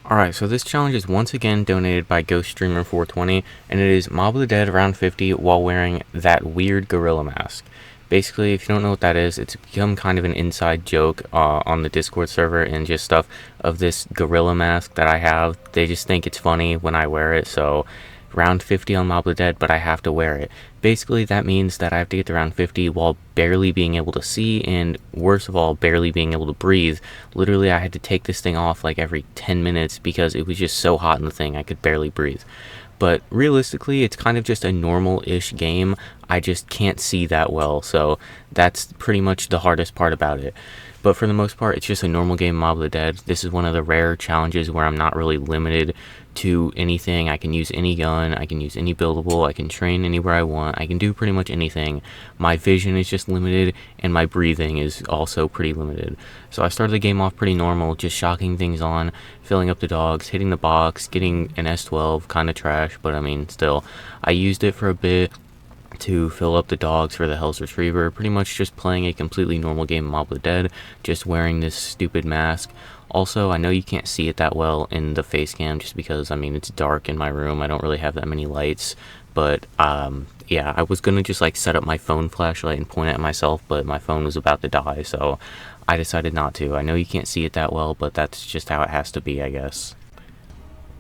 Alright, so this challenge is once again donated by Ghost Streamer 420, and it is Mob of the Dead round 50 while wearing that weird gorilla mask. Basically, if you don't know what that is, it's become kind of an inside joke on the Discord server and just stuff of this gorilla mask that I have. They just think it's funny when I wear it, so round 50 on Mob of the Dead, but I have to wear it. Basically, that means that I have to get to round 50 while barely being able to see, and worst of all, barely being able to breathe. Literally, I had to take this thing off like every 10 minutes because it was just so hot in the thing, I could barely breathe. But realistically, it's kind of just a normal-ish game. I just can't see that well, so that's pretty much the hardest part about it. But for the most part, it's just a normal game, Mob of the Dead. This is one of the rare challenges where I'm not really limited to anything. I can use any gun, I can use any buildable, I can train anywhere I want, I can do pretty much anything. My vision is just limited, and my breathing is also pretty limited. So I started the game off pretty normal, just shocking things on, filling up the dogs, hitting the box, getting an S12, kind of trash, but I mean, still. I used it for a bit to fill up the dogs for the Hell's Retriever, pretty much just playing a completely normal game of Mob of the Dead, just wearing this stupid mask. Also, I know you can't see it that well in the face cam just because, I mean, it's dark in my room, I don't really have that many lights, but, yeah, I was gonna just, like, set up my phone flashlight and point it at myself, but my phone was about to die, so I decided not to. I know you can't see it that well, but that's just how it has to be, I guess.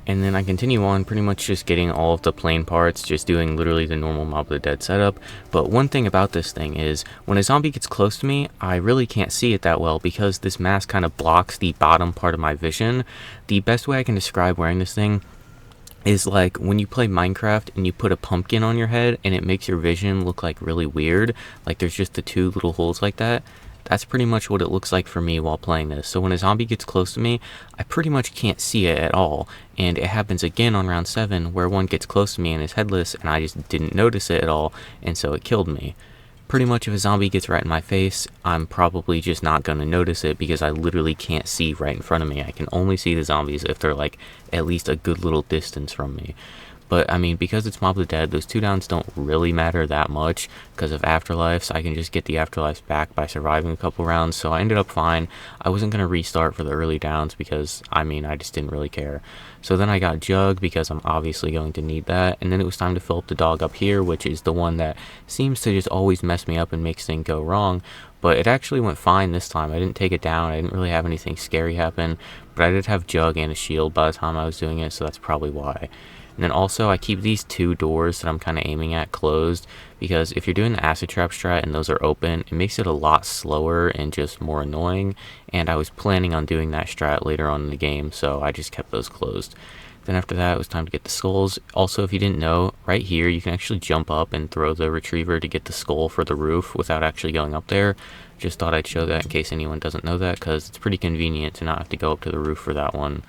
And then I continue on pretty much just getting all of the plain parts, just doing literally the normal Mob of the Dead setup. But one thing about this thing is when a zombie gets close to me, I really can't see it that well because this mask kind of blocks the bottom part of my vision. The best way I can describe wearing this thing is like when you play Minecraft and you put a pumpkin on your head and it makes your vision look like really weird, like there's just the two little holes like that. That's pretty much what it looks like for me while playing this. So when a zombie gets close to me, I pretty much can't see it at all. And it happens again on round 7 where one gets close to me and is headless and I just didn't notice it at all, and so it killed me. Pretty much if a zombie gets right in my face, I'm probably just not going to notice it because I literally can't see right in front of me. I can only see the zombies if they're like at least a good little distance from me. But I mean, because it's Mob of the Dead, those 2 downs don't really matter that much because of afterlives. I can just get the afterlives back by surviving a couple rounds, so I ended up fine. I wasn't going to restart for the early downs because, I mean, I just didn't really care. So then I got Jug because I'm obviously going to need that, and then it was time to fill up the dog up here, which is the one that seems to just always mess me up and makes things go wrong. But it actually went fine this time. I didn't take it down. I didn't really have anything scary happen, but I did have Jug and a shield by the time I was doing it, so that's probably why. And then also I keep these 2 doors that I'm kind of aiming at closed because if you're doing the acid trap strat and those are open, it makes it a lot slower and just more annoying. And I was planning on doing that strat later on in the game, so I just kept those closed. Then after that, it was time to get the skulls. Also, if you didn't know, right here you can actually jump up and throw the retriever to get the skull for the roof without actually going up there. Just thought I'd show that in case anyone doesn't know that because it's pretty convenient to not have to go up to the roof for that one.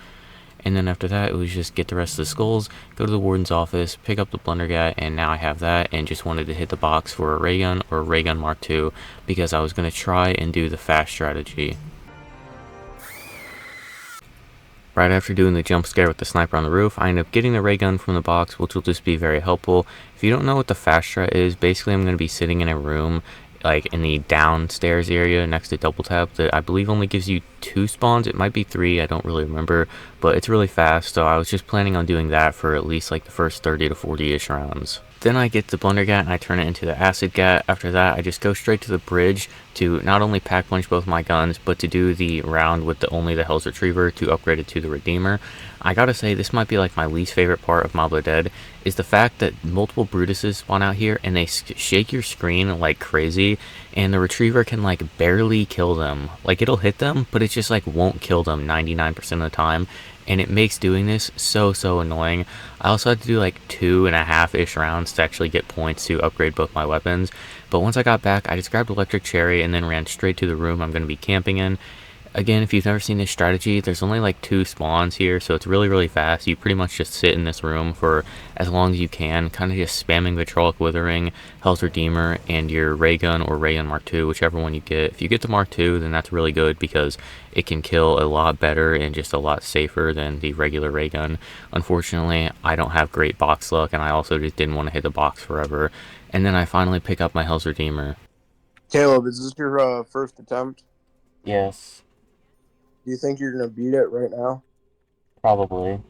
And then after that, it was just get the rest of the skulls, go to the warden's office, pick up the blundergat, and now I have that, and just wanted to hit the box for a ray gun or a ray gun Mark II because I was going to try and do the fast strategy. Right after doing the jump scare with the sniper on the roof, I end up getting the ray gun from the box, which will just be very helpful. If you don't know what the fast strat is, basically I'm going to be sitting in a room like in the downstairs area next to double tap that I believe only gives you 2 spawns. It might be 3, I don't really remember, but it's really fast, so I was just planning on doing that for at least like the first 30 to 40-ish rounds. Then I get the blundergat and I turn it into the acid gat. After that, I just go straight to the bridge to not only pack punch both my guns, but to do the round with only the Hell's Retriever to upgrade it to the Redeemer. I gotta say, this might be like my least favorite part of Mob of the Dead, is the fact that multiple Brutuses spawn out here and they shake your screen like crazy, and the Retriever can like barely kill them. Like it'll hit them, but it just like won't kill them 99% of the time. And it makes doing this so annoying. I also had to do like 2.5-ish rounds to actually get points to upgrade both my weapons, but once I got back I just grabbed Electric Cherry and then ran straight to the room I'm going to be camping in. Again, if you've never seen this strategy, there's only like 2 spawns here, so it's really fast. You pretty much just sit in this room for as long as you can, kind of just spamming Vitrolic Withering, Hell's Redeemer, and your Ray Gun or Ray Gun Mark II, whichever one you get. If you get the Mark II, then that's really good because it can kill a lot better and just a lot safer than the regular Ray Gun. Unfortunately, I don't have great box luck, and I also just didn't want to hit the box forever. And then I finally pick up my Hell's Redeemer. Caleb, is this your first attempt? Yes. Do you think you're gonna beat it right now? Probably.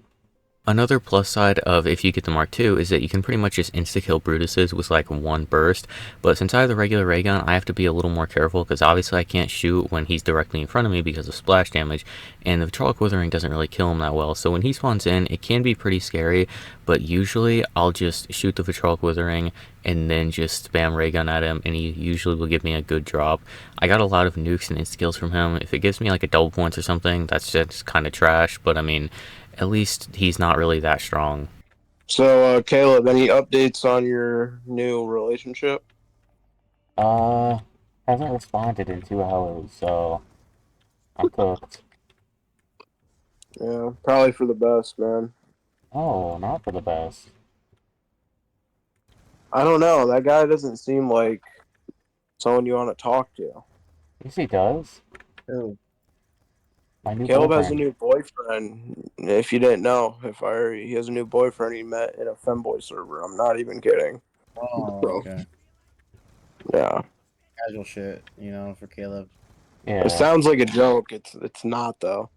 Another plus side of if you get the Mark II is that you can pretty much just insta-kill Brutuses with like one burst, but since I have the regular ray gun, I have to be a little more careful because obviously I can't shoot when he's directly in front of me because of splash damage, and the Vitrolic Withering doesn't really kill him that well, so when he spawns in, it can be pretty scary, but usually I'll just shoot the Vitrolic Withering and then just spam ray gun at him, and he usually will give me a good drop. I got a lot of nukes and insta-kills from him. If it gives me like a double points or something, that's just kind of trash, but I mean, at least he's not really that strong. So, Caleb, any updates on your new relationship? Uh, hasn't responded in 2 hours, so I'm cooked. Yeah, probably for the best, man. Oh, not for the best. I don't know. That guy doesn't seem like someone you want to talk to. Yes, he does. Yeah. My new Caleb has a boyfriend. new boyfriend. If you didn't know, he has a new boyfriend he met in a femboy server. I'm not even kidding. Oh, Bro. okay. Yeah. Casual shit, for Caleb. It Yeah. sounds like a joke. It's not though.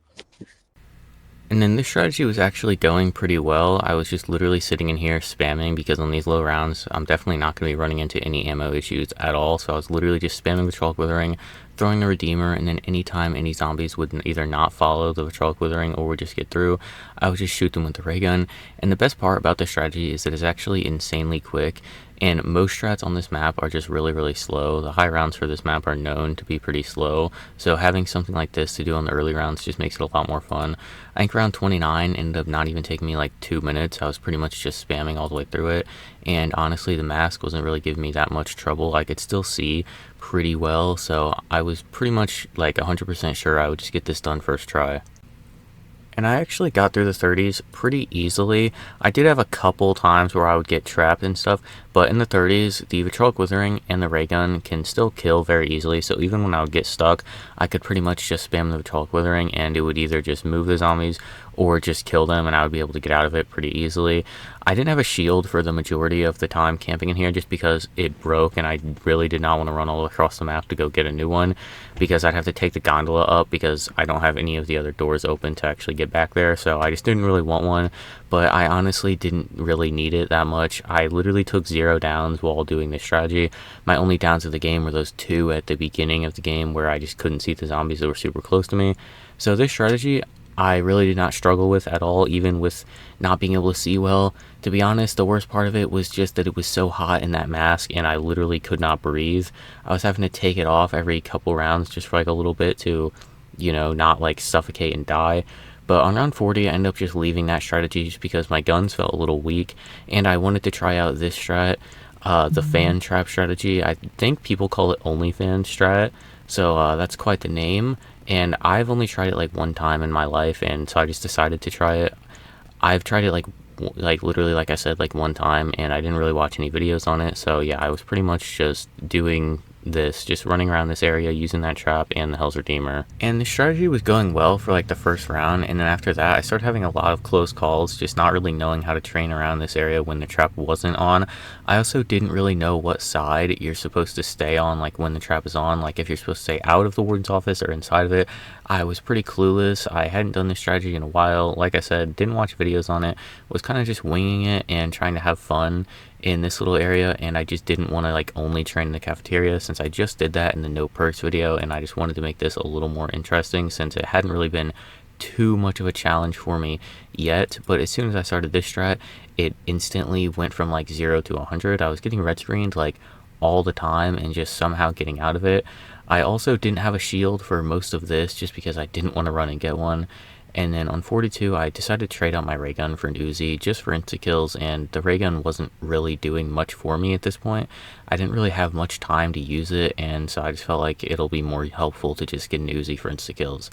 And then this strategy was actually going pretty well. I was just literally sitting in here spamming because on these low rounds, I'm definitely not going to be running into any ammo issues at all. So I was literally just spamming Vitrolic Withering, throwing the Redeemer, and then anytime any zombies would either not follow the Vitrolic Withering or would just get through, I would just shoot them with the ray gun. And the best part about this strategy is that it's actually insanely quick. And most strats on this map are just really, really slow. The high rounds for this map are known to be pretty slow. So having something like this to do on the early rounds just makes it a lot more fun. I think round 29 ended up not even taking me like 2 minutes. I was pretty much just spamming all the way through it. And honestly, the mask wasn't really giving me that much trouble. I could still see pretty well. So I was pretty much like 100% sure I would just get this done first try. And I actually got through the 30s pretty easily. I did have a couple times where I would get trapped and stuff, but in the 30s, the Vitrolic Withering and the ray gun can still kill very easily, so even when I would get stuck, I could pretty much just spam the Vitrolic Withering, and it would either just move the zombies or just kill them, and I would be able to get out of it pretty easily. I didn't have a shield for the majority of the time camping in here just because it broke, and I really did not want to run all across the map to go get a new one, because I'd have to take the gondola up because I don't have any of the other doors open to actually get back there, so I just didn't really want one, but I honestly didn't really need it that much. I literally took 0 downs while doing this strategy. My only downs of the game were those 2 at the beginning of the game where I just couldn't see the zombies that were super close to me. So this strategy I really did not struggle with at all, even with not being able to see well. To be honest, the worst part of it was just that it was so hot in that mask and I literally could not breathe. I was having to take it off every couple rounds just for like a little bit to, not like suffocate and die. But on round 40, I ended up just leaving that strategy just because my guns felt a little weak and I wanted to try out this strat, the fan trap strategy. I think people call it OnlyFans strat, so that's quite the name. And I've only tried it like one time in my life, and so I just decided to try it. I've tried it like literally like I said like one time, and I didn't really watch any videos on it. So yeah, I was pretty much just doing this, just running around this area using that trap and the Hell's Redeemer. And the strategy was going well for like the first round, and then after that I started having a lot of close calls, just not really knowing how to train around this area when the trap wasn't on. I also didn't really know what side you're supposed to stay on, like when the trap is on, like if you're supposed to stay out of the warden's office or inside of it. I was pretty clueless. I hadn't done this strategy in a while. Like I said, didn't watch videos on it, was kind of just winging it and trying to have fun in this little area, and I just didn't want to like only train in the cafeteria since I just did that in the no perks video, and I just wanted to make this a little more interesting since it hadn't really been too much of a challenge for me yet. But as soon as I started this strat, it instantly went from like 0 to 100. I was getting red screened like all the time and just somehow getting out of it. I also didn't have a shield for most of this just because I didn't want to run and get one. And then on 42, I decided to trade out my ray gun for an Uzi just for insta kills, and the ray gun wasn't really doing much for me at this point. I didn't really have much time to use it, and so I just felt like it'll be more helpful to just get an Uzi for insta kills.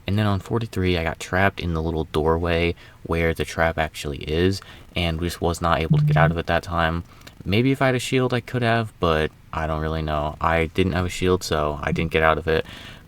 And then on 43, I got trapped in the little doorway where the trap actually is, and just was not able to get out of it that time. Maybe if I had a shield, I could have, but I don't really know. I didn't have a shield, so I didn't get out of it.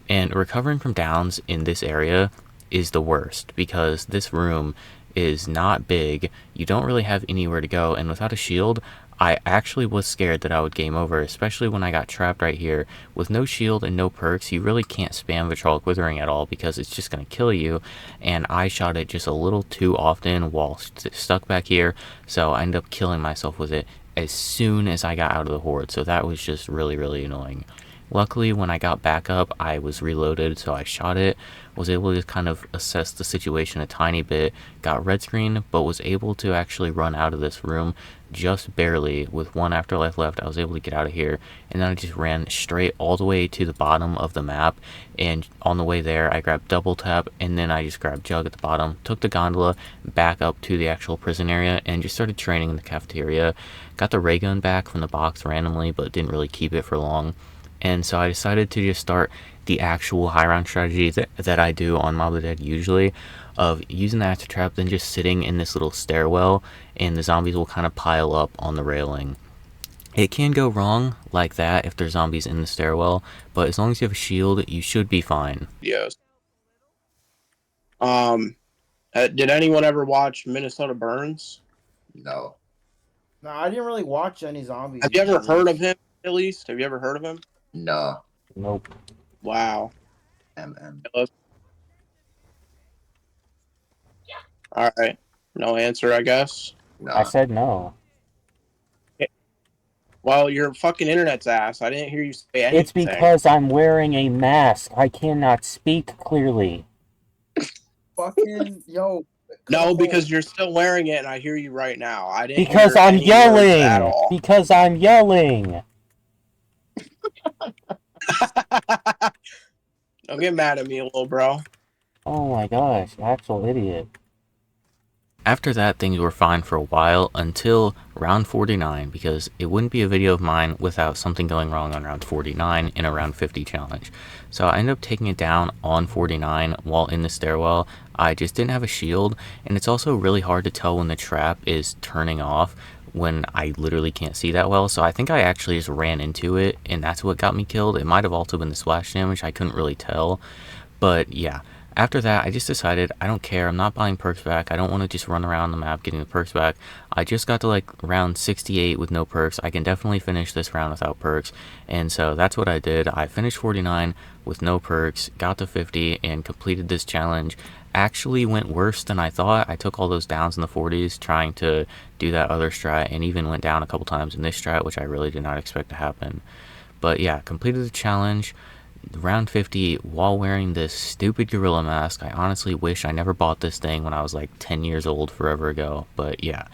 And recovering from downs in this area is the worst because this room is not big. You don't really have anywhere to go, and without a shield, I actually was scared that I would game over, especially when I got trapped right here. With no shield and no perks, you really can't spam Vitrolic Withering at all because it's just going to kill you, and I shot it just a little too often while stuck back here, so I ended up killing myself with it as soon as I got out of the horde, so that was just really, really annoying. Luckily, when I got back up, I was reloaded, so I shot it, was able to kind of assess the situation a tiny bit, got red screen, but was able to actually run out of this room just barely. With one afterlife left, I was able to get out of here, and then I just ran straight all the way to the bottom of the map, and on the way there, I grabbed double tap, and then I just grabbed Jug at the bottom, took the gondola back up to the actual prison area, and just started training in the cafeteria. Got the ray gun back from the box randomly, but didn't really keep it for long. And so I decided to just start the actual high round strategy that I do on Mob of the Dead usually, of using the acid trap, then just sitting in this little stairwell, and the zombies will kind of pile up on the railing. It can go wrong like that if there's zombies in the stairwell, but as long as you have a shield, you should be fine. Yes. Did anyone ever watch Minnesota Burns? No. No, I didn't really watch any zombies. Have you ever heard of him? At least, have you ever heard of him? No. Nope. Wow. MM. All right. No answer, I guess. No. I said no. Well, your fucking internet's ass. I didn't hear you say anything. It's because I'm wearing a mask. I cannot speak clearly. Fucking yo. No, because you're still wearing it, and I hear you right now. I didn't. Because hear I'm any words at yelling. all. Because I'm yelling. Don't get mad at me, little bro. Oh my gosh, actual idiot. After that, things were fine for a while until round 49, because it wouldn't be a video of mine without something going wrong on round 49 in a round 50 challenge. So I ended up taking it down on 49 while in the stairwell. I just didn't have a shield, and it's also really hard to tell when the trap is turning off when I literally can't see that well. So I think I actually just ran into it, and that's what got me killed. It might have also been the splash damage, I couldn't really tell. But yeah, after that, I just decided I don't care. I'm not buying perks back. I don't want to just run around the map getting the perks back. I just got to like round 68 with no perks. I can definitely finish this round without perks. And so that's what I did. I finished 49 with no perks, got to 50, and completed this challenge. Actually went worse than I thought. I took all those downs in the 40s trying to do that other strat, and even went down a couple times in this strat, which I really did not expect to happen. But yeah, completed the challenge. Round 50 while wearing this stupid gorilla mask. I honestly wish I never bought this thing when I was like 10 years old forever ago. But yeah,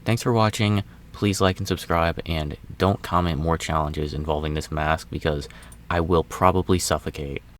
thanks for watching. Please like and subscribe, and don't comment more challenges involving this mask because I will probably suffocate.